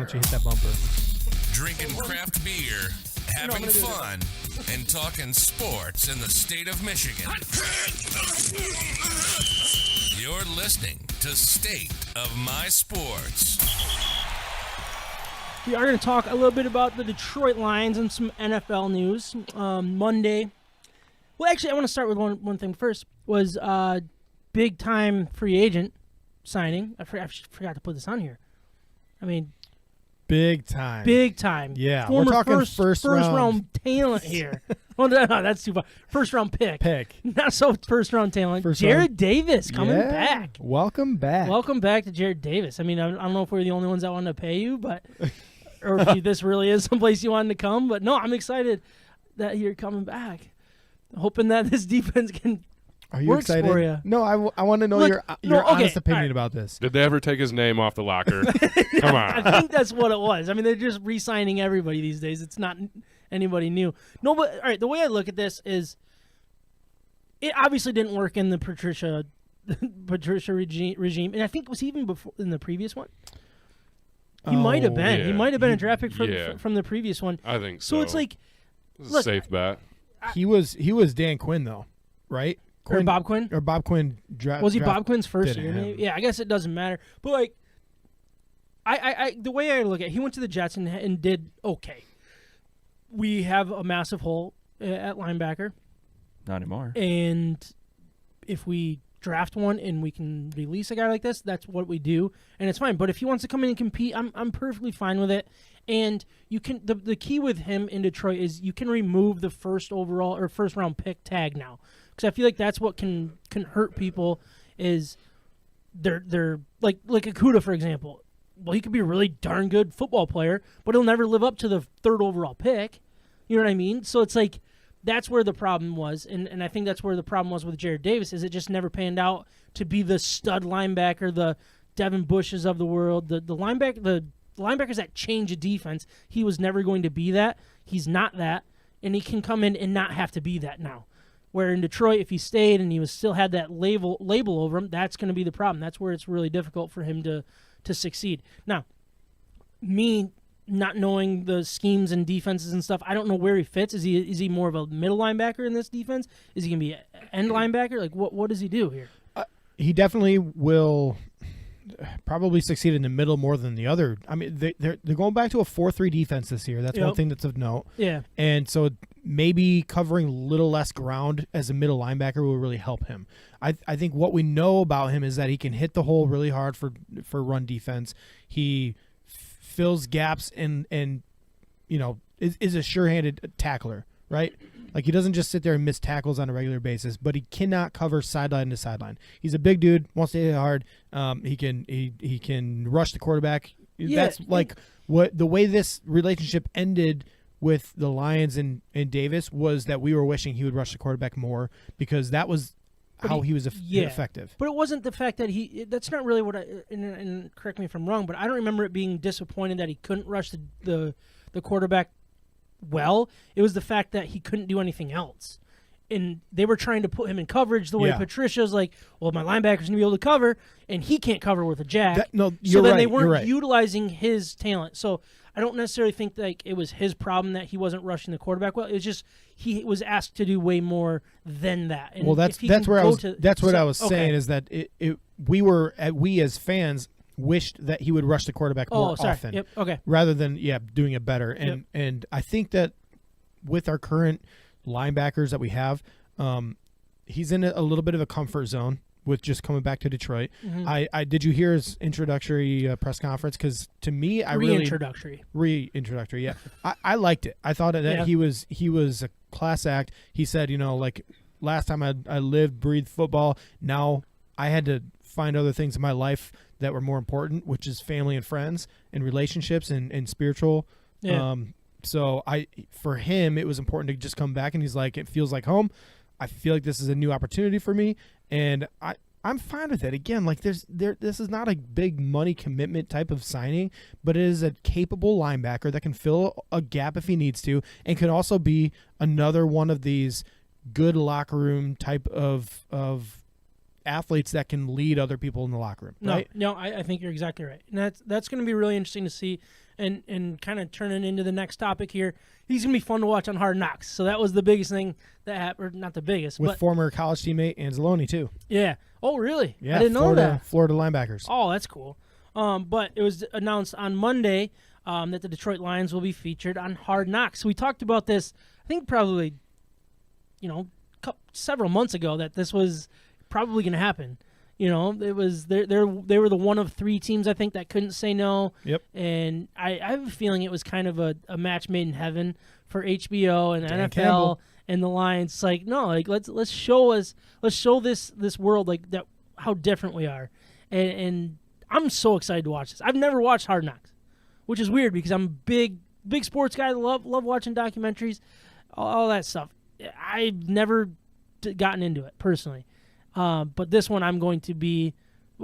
once you hit that bumper. Drinking craft beer, having fun, and talking sports in the state of Michigan. You're listening to State of My Sports. We are going to talk a little bit about the Detroit Lions and some NFL news. Monday. Well, actually, I want to start with one thing first. Was big-time free agent signing. I forgot to put this on here. I mean, big time. Yeah, we're talking first round talent here. Well, no, that's too far. First round pick. Not so first round talent. Jared Davis coming back. Welcome back. Welcome back to Jared Davis. I mean, I don't know if we're the only ones that wanted to pay you, but or if this really is someplace you wanted to come. But no, I'm excited that you're coming back. Hoping that this defense can. Are you works excited? For you. No, I want to know your honest opinion about this. Did they ever take his name off the locker? Come on. I think that's what it was. I mean, they're just re-signing everybody these days. It's not anybody new. No, but all right, the way I look at this is it obviously didn't work in the Patricia regime, and I think it was even before in the previous one. He might have been. Yeah. He might have been a draft pick from the previous one. I think so. So it's like, this is a safe bet. He was Dan Quinn though, right? Or Bob Quinn? Or Bob Quinn was he Bob Quinn's first year? Maybe? Yeah, I guess it doesn't matter. But like, I the way I look at it, he went to the Jets and did okay. We have a massive hole at linebacker. Not anymore. And if we draft one and we can release a guy like this, that's what we do, and it's fine. But if he wants to come in and compete, I'm perfectly fine with it. And you can the key with him in Detroit is you can remove the first overall or first round pick tag now. Because I feel like that's what can hurt people is they're like Akuda, for example. Well, he could be a really darn good football player, but he'll never live up to the third overall pick. You know what I mean? So it's like that's where the problem was, and I think that's where the problem was with Jared Davis is it just never panned out to be the stud linebacker, the Devin Bushes of the world, the linebackers that change a defense. He was never going to be that. He's not that, and he can come in and not have to be that now. Where in Detroit, if he stayed and he was still had that label over him, that's going to be the problem. That's where it's really difficult for him to succeed. Now, me not knowing the schemes and defenses and stuff, I don't know where he fits. Is he more of a middle linebacker in this defense? Is he going to be an end linebacker? Like what does he do here? He definitely will probably succeed in the middle more than the other. I mean, they're going back to a 4-3 defense this year. That's one thing that's of note. Yeah. And so maybe covering a little less ground as a middle linebacker will really help him. I think what we know about him is that he can hit the hole really hard for run defense. He fills gaps and you know is a sure-handed tackler, right? Like he doesn't just sit there and miss tackles on a regular basis, but he cannot cover sideline to sideline. He's a big dude, wants to hit hard. He can rush the quarterback. Yeah. That's like what the way this relationship ended with the Lions and Davis was that we were wishing he would rush the quarterback more because that was how he was effective. But it wasn't the fact that that's not really what and correct me if I'm wrong, but I don't remember it being disappointed that he couldn't rush the quarterback well. It was the fact that he couldn't do anything else. And they were trying to put him in coverage the way Patricia's like, well, my linebacker's going to be able to cover, and he can't cover with a jack. So then they weren't utilizing his talent. So I don't necessarily think like it was his problem that he wasn't rushing the quarterback well. It was just he was asked to do way more than that. And that's what I was saying is that we as fans wished that he would rush the quarterback more often. Yep. Okay. Rather than doing it better. And I think that with our current linebackers that we have, he's in a little bit of a comfort zone with just coming back to Detroit. Mm-hmm. I did you hear his introductory press conference? Because to me, reintroductory. Yeah, I liked it. I thought that he was a class act. He said, like last time I lived, breathed football. Now I had to find other things in my life that were more important, which is family and friends and relationships and spiritual. Yeah. So for him, it was important to just come back, and he's like, it feels like home. I feel like this is a new opportunity for me, and I'm fine with it. Again, like this is not a big money commitment type of signing, but it is a capable linebacker that can fill a gap if he needs to, and could also be another one of these good locker room type of athletes that can lead other people in the locker room. Right? No, I think you're exactly right, and that's going to be really interesting to see and kind of turning into the next topic here, he's going to be fun to watch on Hard Knocks. So that was the biggest thing that happened, or not the biggest. With but former college teammate Anzalone, too. Yeah. Oh, really? Yeah, I didn't know that. Florida linebackers. Oh, that's cool. But it was announced on Monday that the Detroit Lions will be featured on Hard Knocks. We talked about this, I think probably, several months ago, that this was probably going to happen. It was they were the one of 3 teams, I think, that couldn't say no. Yep. And I have a feeling it was kind of a match made in heaven for HBO and Dan NFL Campbell. and the Lions. It's like, no, like let's show this world like that, how different we are. And I'm so excited to watch this. I've never watched Hard Knocks, which is weird because I'm a big sports guy. Love watching documentaries, all that stuff. I've never gotten into it personally. But this one I'm going to be,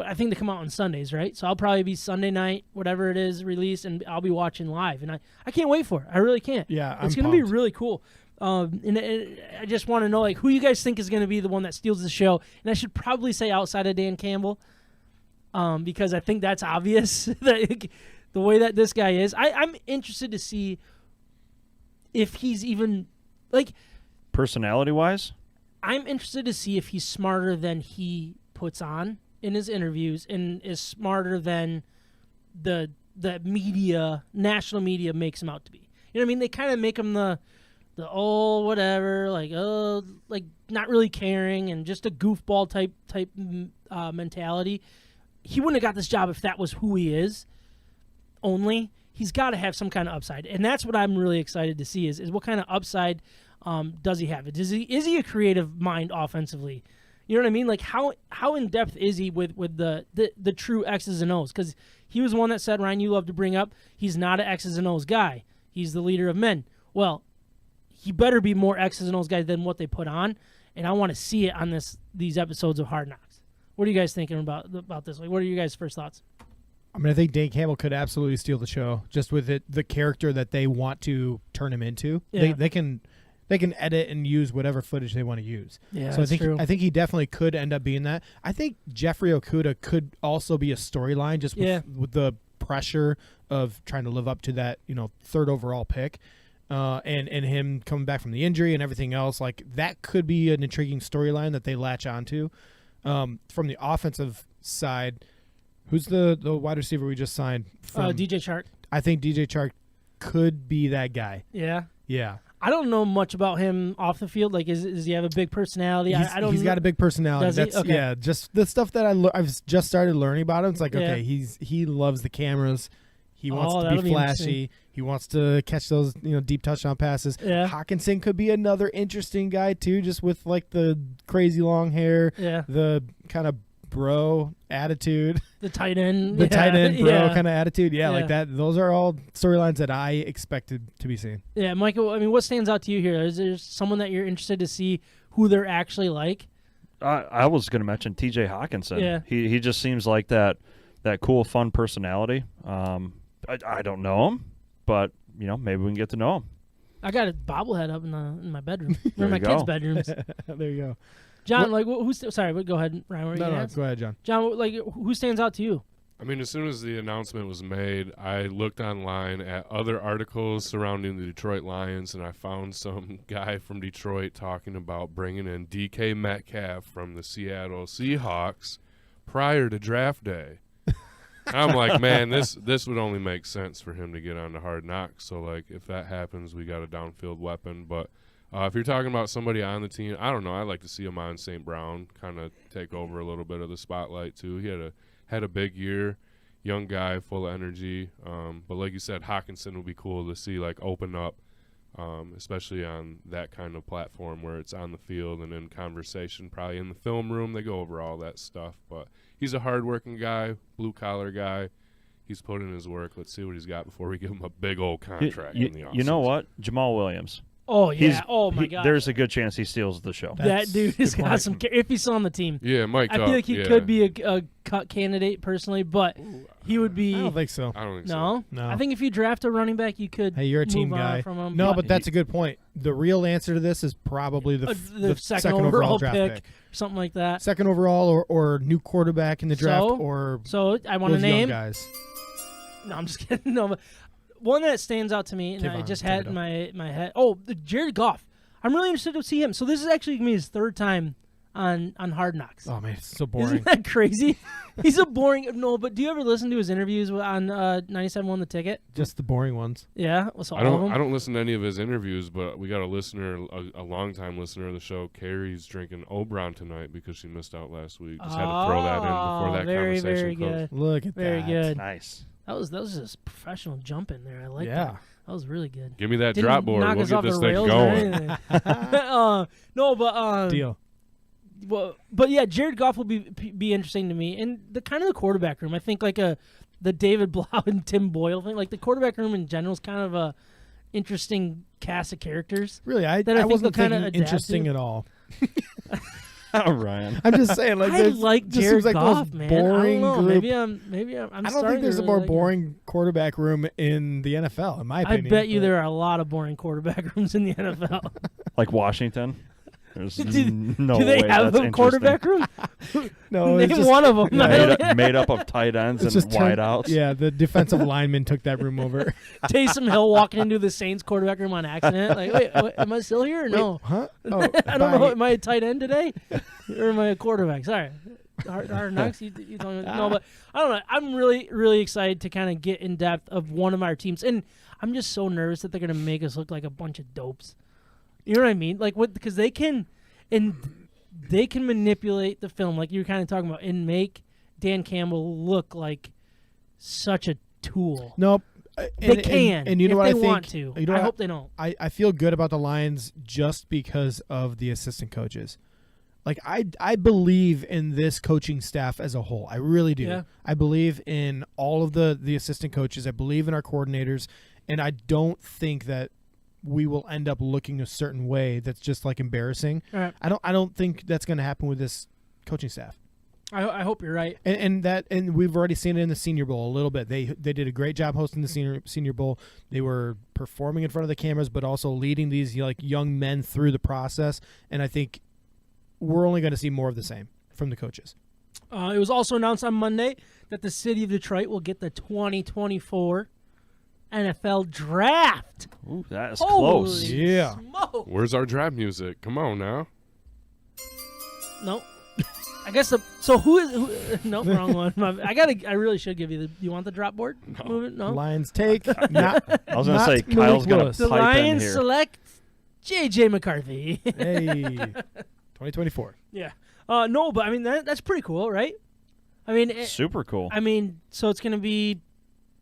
I think they come out on Sundays, right? So I'll probably be Sunday night, whatever it is, released, and I'll be watching live. And I can't wait for it. I really can't. Yeah, it's going to be really cool. I just want to know, like, who you guys think is going to be the one that steals the show. And I should probably say outside of Dan Campbell, because I think that's obvious, that the way that this guy is. I'm interested to see if he's even, like... Personality-wise? I'm interested to see if he's smarter than he puts on in his interviews and is smarter than the national media makes him out to be. You know what I mean? They kind of make him the whatever, like not really caring and just a goofball type mentality. He wouldn't have got this job if that was who he is. Only he's got to have some kind of upside, and that's what I'm really excited to see is what kind of upside does he have? Is he a creative mind offensively? You know what I mean? Like how in depth is he with the true X's and O's? Because he was one that said, Ryan, you love to bring up, he's not an X's and O's guy. He's the leader of men. Well, he better be more X's and O's guy than what they put on, and I want to see it on these episodes of Hard Knocks. What are you guys thinking about this? Like, what are your guys' first thoughts? I mean, I think Dan Campbell could absolutely steal the show just with the character that they want to turn him into. Yeah. They can edit and use whatever footage they want to use. Yeah, so that's true. I think he definitely could end up being that. I think Jeffrey Okuda could also be a storyline just with the pressure of trying to live up to that 3rd overall pick, and him coming back from the injury and everything else. Like that could be an intriguing storyline that they latch onto. From the offensive side, who's the wide receiver we just signed? DJ Chark. I think DJ Chark could be that guy. Yeah. Yeah. I don't know much about him off the field. Like, does he have a big personality? He's got a big personality. Does he? Okay. Yeah, just the stuff that I've just started learning about him. It's like, okay, he loves the cameras. He wants to be flashy. He wants to catch those deep touchdown passes. Yeah. Hawkinson could be another interesting guy too, just with like the crazy long hair, the kind of bro attitude, the tight end, tight end bro kind of attitude. Yeah, like that. Those are all storylines that I expected to be seen. Yeah, Michael. I mean, what stands out to you here? Is there someone that you're interested to see who they're actually like? I was going to mention T.J. Hawkinson. Yeah, he just seems like that cool, fun personality. I don't know him, but maybe we can get to know him. I got a bobblehead up in my bedroom, or my you kids' go. bedrooms. There you go. John, who's sorry? Go ahead, Ryan. What were you gonna ask? Go ahead, John. John, like, who stands out to you? I mean, as soon as the announcement was made, I looked online at other articles surrounding the Detroit Lions, and I found some guy from Detroit talking about bringing in DK Metcalf from the Seattle Seahawks prior to draft day. I'm like, man, this would only make sense for him to get on the Hard Knocks. So, like, if that happens, we got a downfield weapon. But if you're talking about somebody on the team, I don't know. I'd like to see Amon St. Brown kind of take over a little bit of the spotlight, too. He had a big year, young guy, full of energy. But like you said, Hawkinson would be cool to see, like, open up, especially on that kind of platform where it's on the field and in conversation, probably in the film room. They go over all that stuff. But he's a hard-working guy, blue-collar guy. He's put in his work. Let's see what he's got before we give him a big old contract in the offseason. You know what? Jamal Williams. Oh, yeah. My God. There's a good chance he steals the show. That dude has got some – if he's still on the team. Yeah, Mike. I feel like he could be a cut candidate personally, but he would be – I don't think so. I don't think so. No? I think if you draft a running back, you could Hey, you're a team move on guy. from him. No, but that's a good point. The real answer to this is probably the second overall draft pick. Something like that. Second overall or new quarterback in the draft or So I want to those name young guys. No, I'm just kidding. No, but one that stands out to me, and I Kayvon just had Thibodeau. in my head. Oh, Jared Goff. I'm really interested to see him. So this is actually going to be his third time on Hard Knocks. Oh man, it's so boring. Isn't that crazy? He's a boring. No, but do you ever listen to his interviews on 97.1 The Ticket? Just the boring ones. Yeah. So I all of them? don't listen to any of his interviews, but we got a listener, a longtime listener of the show. Carrie's drinking Oberon tonight because she missed out last week. Just had to throw that in before that very, conversation very closed. good. Look at Very that. good. Nice. That was just professional jump in there. I like Yeah. that. That was really good. Give me that Didn't drop board. knock We'll us get off this the thing rails or going. anything. No, but Deal. well, but yeah, Jared Goff will be interesting to me, and the kind of the quarterback room. I think like the David Blau and Tim Boyle thing. Like the quarterback room in general is kind of a interesting cast of characters. Really, I That I think wasn't they'll kinda thinking adapt interesting to. at all. Ryan. I'm just saying, like, I there's- like just Jared seems like the most Goff, man. boring I don't know. group. Maybe I'm. I don't starting think there's to a more really like him. boring quarterback room in the NFL, in my I opinion. bet you but- there are a lot of boring quarterback rooms in the NFL. Like Washington. There's Do- no Do they way have that's a quarterback room? No, it's Name just, one of them. made up of tight ends it's and just turned- wideouts. Yeah, the defensive lineman took that room over. Taysom Hill walking into the Saints quarterback room on accident. Like, wait, what, am I still here or no? Huh? Oh, I don't know. Am I a tight end today, or am I a quarterback? Sorry, Hard Knocks. You told me no, but I don't know. I'm really, really excited to kind of get in depth of one of our teams, and I'm just so nervous that they're gonna make us look like a bunch of dopes. You know what I mean? Like what? Because they can manipulate the film, like you were kind of talking about, and make Dan Campbell look like such a tool. Nope. They can, and you know if what they I think? want to. You know I what hope they don't. I feel good about the Lions just because of the assistant coaches. Like I believe in this coaching staff as a whole. I really do. Yeah. I believe in all of the assistant coaches. I believe in our coordinators, and I don't think that we will end up looking a certain way that's just like embarrassing. All right. I don't think that's going to happen with this coaching staff. I hope you're right. And we've already seen it in the Senior Bowl a little bit. They did a great job hosting the Senior Bowl. They were performing in front of the cameras, but also leading these like young men through the process. And I think we're only going to see more of the same from the coaches. It was also announced on Monday that the city of Detroit will get the 2024 NFL Draft. Ooh, that is Holy close. Yeah. smoke. Where's our draft music? Come on now. No. I guess no, wrong one. I really should give you you want the drop board? No. Movement? No. Lions take. Not, I was going to not say Kyle's Malik going Willis. to The pipe in Lions here. select J.J. McCarthy. Hey, 2024. Yeah. No, but I mean that's pretty cool, right? I mean, Super cool. I mean, so it's gonna be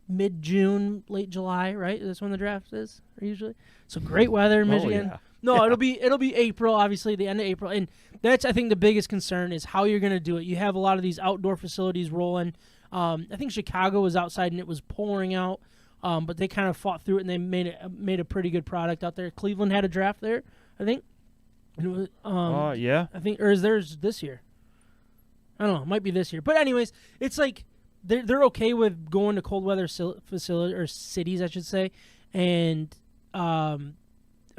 mid-June, late July, right? That's when the draft is usually. So great weather in Oh, Michigan. yeah. No, it'll be April, obviously, the end of April, and that's I think the biggest concern is how you're gonna do it. You have a lot of these outdoor facilities rolling. I think Chicago was outside and it was pouring out, but they kind of fought through it and they made a pretty good product out there. Cleveland had a draft there, I think. And it was, Yeah. I think, or is theirs this year? I don't know. It might be this year. But anyways, it's like they're okay with going to cold weather facility or cities, I should say. And I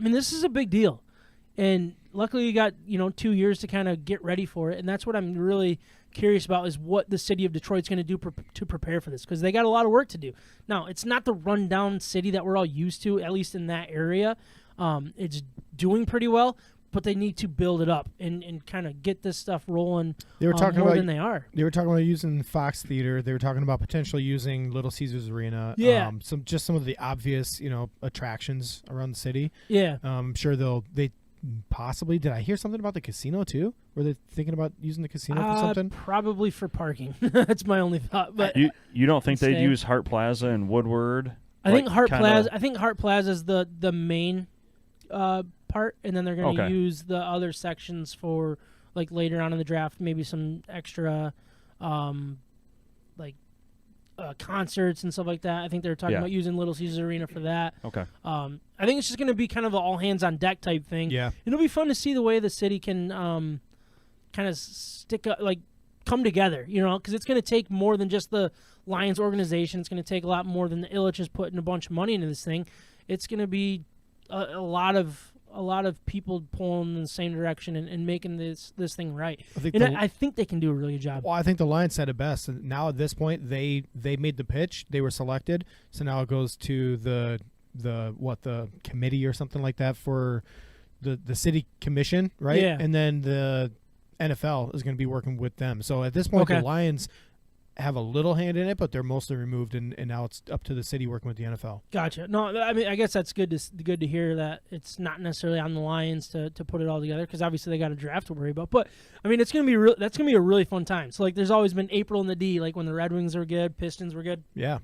mean, this is a big deal. And luckily, you got 2 years to kind of get ready for it. And that's what I'm really curious about is what the city of Detroit's going to do to prepare for this, because they got a lot of work to do. Now, it's not the rundown city that we're all used to, at least in that area. It's doing pretty well. But they need to build it up and kind of get this stuff rolling. They were talking more about than they are. They were talking about using Fox Theater. They were talking about potentially using Little Caesars Arena. Yeah. Some of the obvious attractions around the city. Yeah. I'm sure they possibly. Did I hear something about the casino too? Were they thinking about using the casino for something? Probably for parking. That's my only thought. But You don't think they'd Same. use Hart Plaza and Woodward? I think Like, Hart kinda- Plaza. I think Hart Plaza is the main part, and then they're going to Okay. use the other sections for like later on in the draft, maybe some extra, concerts and stuff like that. I think they're talking Yeah. about using Little Caesars Arena for that. Okay. I think it's just going to be kind of an all hands on deck type thing. Yeah. It'll be fun to see the way the city can kind of stick up, like come together, because it's going to take more than just the Lions organization. It's going to take a lot more than the Illich is putting a bunch of money into this thing. It's going to be a lot of a lot of people pulling in the same direction and making this thing right. I I think they can do a really good job. Well, I think the Lions said it best. And now at this point, they made the pitch. They were selected. So now it goes to the committee or something like that for the city commission, right? Yeah. And then the NFL is going to be working with them. So at this point, Okay. the Lions have a little hand in it, but they're mostly removed, and now it's up to the city working with the NFL. Gotcha. No, I mean, I guess that's good to hear that it's not necessarily on the Lions to put it all together, because obviously they got a draft to worry about. But I mean, that's gonna be a really fun time. So like, there's always been April in the D, like when the Red Wings are good, Pistons were good, Yeah.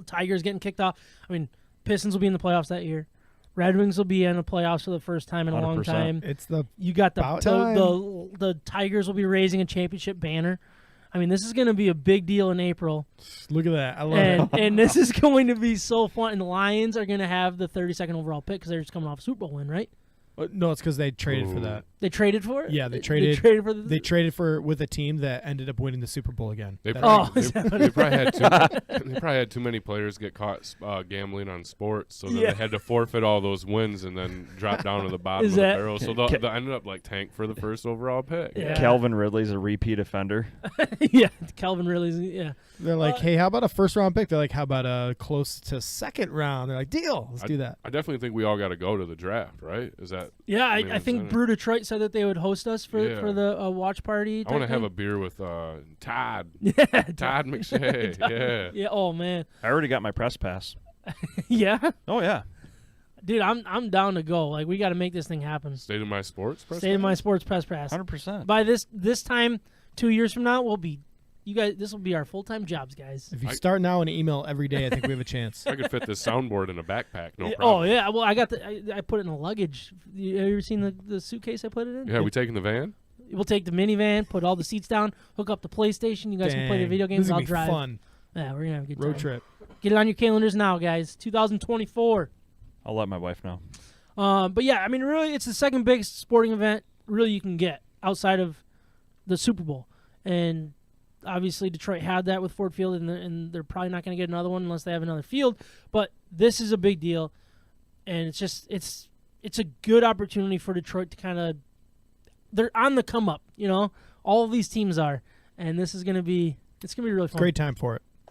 Tigers getting kicked off. I mean, Pistons will be in the playoffs that year. Red Wings will be in the playoffs for the first time in a long 100%. time. It's You got about time. the Tigers will be raising a championship banner. I mean, this is going to be a big deal in April. Look at that. I love it. And this is going to be so fun. And the Lions are going to have the 32nd overall pick because they're just coming off a Super Bowl win, right? No, it's because they traded for Ooh. that. They traded for it? Yeah, they traded for the... They traded for with a team that ended up winning the Super Bowl again. They That- probably, is that what they probably had too many players get caught gambling on sports, so then Yeah. they had to forfeit all those wins and then drop down to the bottom Is of the that- barrel. So they ended up like tank for the first overall pick. Yeah. Calvin Ridley's a repeat offender. yeah, Calvin really... Yeah. They're like, hey, how about a first round pick? They're like, how about a close to second round? They're like, deal. Let's do that. I definitely think we all got to go to the draft, right? Is that? Yeah, I mean, I think it's- Brew Detroit said that they would host us for Yeah. the watch party. I want to type have a thing. beer with Todd. Yeah. Todd McShay. Yeah. Yeah. Oh man. I already got my press pass. Yeah. Oh yeah. Dude, I'm down to go. Like, we got to make this thing happen. State of my sports. press State of my conference? sports press pass. 100%. By this time, 2 years from now, we'll be. You guys, this will be our full-time jobs, guys. If you start now and email every day, I think we have a chance. I could fit this soundboard in a backpack. No Yeah, problem. oh yeah. Well, I got I put it in the luggage. Have you ever seen the suitcase I put it in? Yeah, we taking the van? We'll take the minivan, put all the seats down, hook up the PlayStation. You guys can play the Dang. video This games. is gonna I'll be drive. fun. Yeah, we're gonna have a good Road time. trip. Get it on your calendars now, guys. 2024. I'll let my wife know. But yeah, I mean, really, it's the second biggest sporting event really you can get outside of the Super Bowl, and obviously Detroit had that with Ford Field, and they're probably not going to get another one unless they have another field. But this is a big deal, and it's just it's a good opportunity for Detroit to kind of they're on the come up. You know, all of these teams are, and this is going to be really fun. Great time for it.